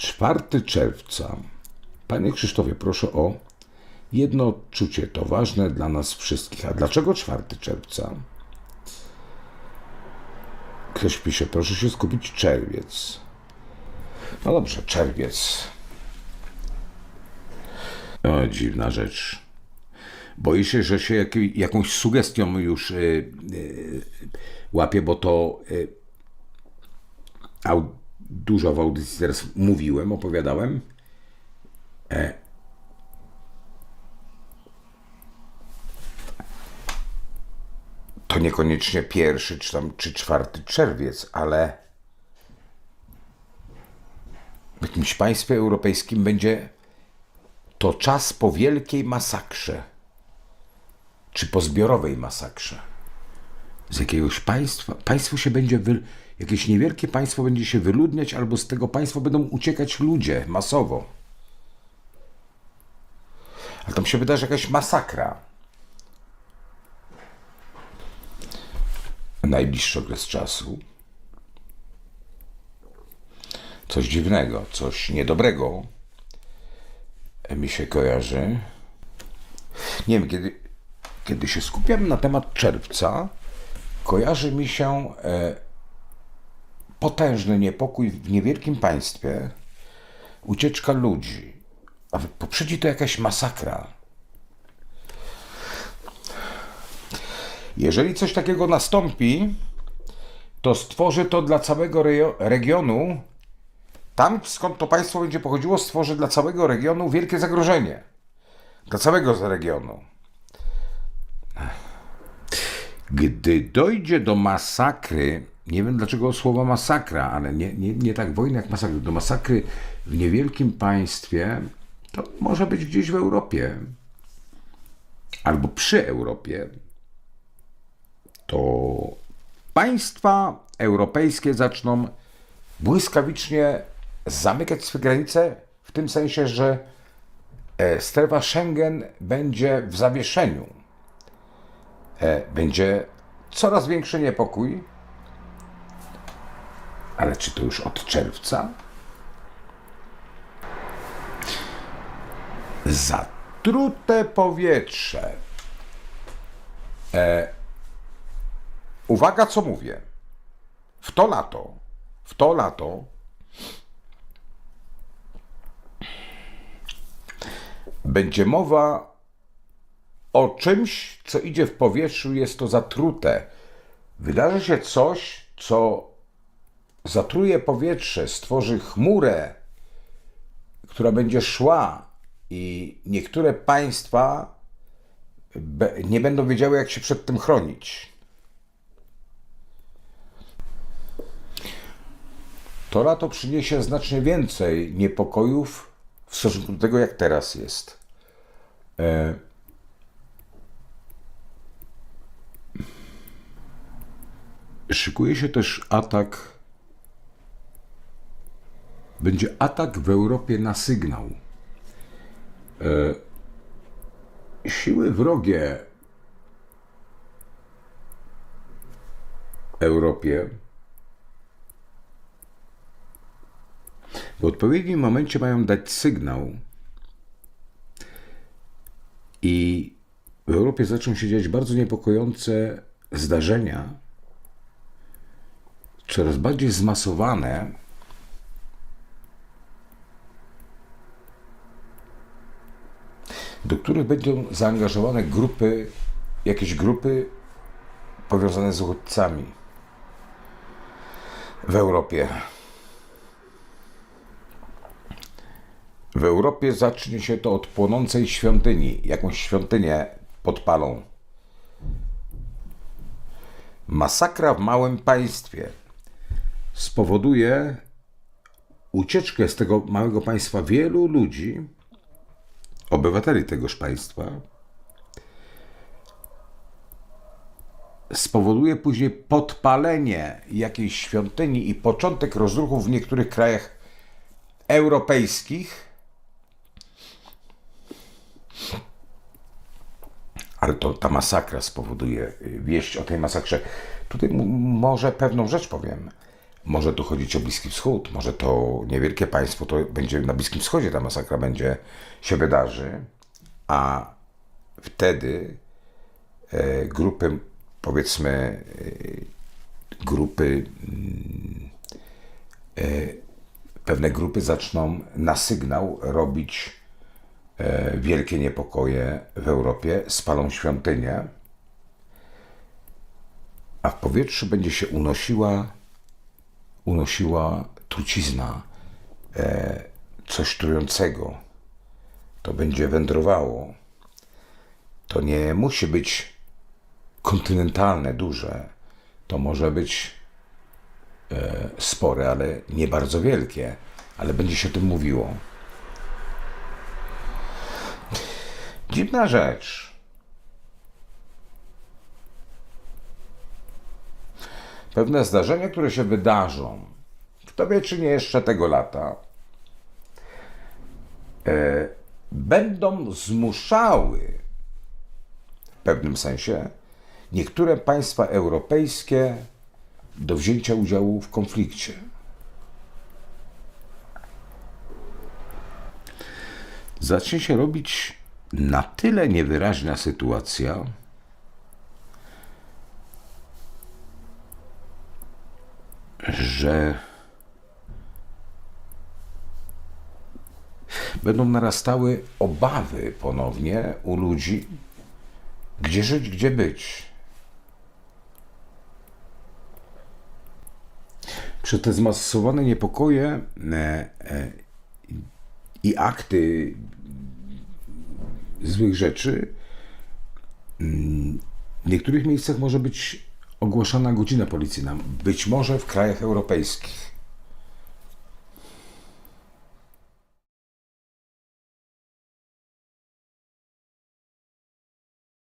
4 czerwca. Panie Krzysztofie, proszę o jedno odczucie. To ważne dla nas wszystkich. A dlaczego 4 czerwca? Ktoś pisze, proszę się skupić, czerwiec. No dobrze, czerwiec. O, dziwna rzecz. Boję się, że się jakąś sugestią już łapię, bo to dużo w audycji teraz mówiłem, opowiadałem. To niekoniecznie 1 czy 4 czerwiec, ale w jakimś państwie europejskim będzie to czas po wielkiej masakrze, czy po zbiorowej masakrze. Z jakiegoś państwo się będzie, jakieś niewielkie państwo będzie się wyludniać, albo z tego państwa będą uciekać ludzie masowo. A tam się wydarzy jakaś masakra. Najbliższy okres czasu. Coś dziwnego, coś niedobrego mi się kojarzy. Nie wiem, kiedy się skupiam na temat czerwca, kojarzy mi się potężny niepokój w niewielkim państwie, ucieczka ludzi, a poprzedzi to jakaś masakra. Jeżeli coś takiego nastąpi, to stworzy to dla całego regionu, tam skąd to państwo będzie pochodziło, stworzy dla całego regionu wielkie zagrożenie. Dla całego regionu. Gdy dojdzie do masakry, nie wiem dlaczego słowa masakra, ale nie tak wojny jak masakry, do masakry w niewielkim państwie, to może być gdzieś w Europie, albo przy Europie, to państwa europejskie zaczną błyskawicznie zamykać swe granice, w tym sensie, że strefa Schengen będzie w zawieszeniu. Będzie coraz większy niepokój, ale czy to już od czerwca? Zatrute powietrze. Uwaga, co mówię. W to lato będzie mowa o czymś, co idzie w powietrzu, jest to zatrute. Wydarzy się coś, co zatruje powietrze, stworzy chmurę, która będzie szła i niektóre państwa nie będą wiedziały, jak się przed tym chronić. To lato przyniesie znacznie więcej niepokojów w stosunku do tego, jak teraz jest. Szykuje się też atak. Będzie atak w Europie na sygnał. Siły wrogie Europie w odpowiednim momencie mają dać sygnał i w Europie zaczną się dziać bardzo niepokojące zdarzenia, coraz bardziej zmasowane, do których będą zaangażowane jakieś grupy powiązane z uchodźcami w Europie. W Europie zacznie się to od płonącej świątyni. Jakąś świątynię podpalą. Masakra w małym państwie spowoduje ucieczkę z tego małego państwa wielu ludzi, obywateli tegoż państwa, spowoduje później podpalenie jakiejś świątyni i początek rozruchów w niektórych krajach europejskich, ale to ta masakra spowoduje, wieść o tej masakrze. Tutaj może pewną rzecz powiem. Może tu chodzić o Bliski Wschód, może to niewielkie państwo, to będzie na Bliskim Wschodzie ta masakra się wydarzy, a wtedy grupy, powiedzmy, pewne grupy zaczną na sygnał robić wielkie niepokoje w Europie, spalą świątynię, a w powietrzu będzie się unosiła trucizna, coś trującego. To będzie wędrowało. To nie musi być kontynentalne, duże. To może być spore, ale nie bardzo wielkie. Ale będzie się o tym mówiło. Dziwna rzecz. Pewne zdarzenia, które się wydarzą, kto wie, czy nie jeszcze tego lata, będą zmuszały w pewnym sensie niektóre państwa europejskie do wzięcia udziału w konflikcie. Zacznie się robić na tyle niewyraźna sytuacja, że będą narastały obawy ponownie u ludzi, gdzie żyć, gdzie być. Przez te zmasowane niepokoje i akty złych rzeczy w niektórych miejscach może być ogłaszana godzina policyjna. Być może w krajach europejskich.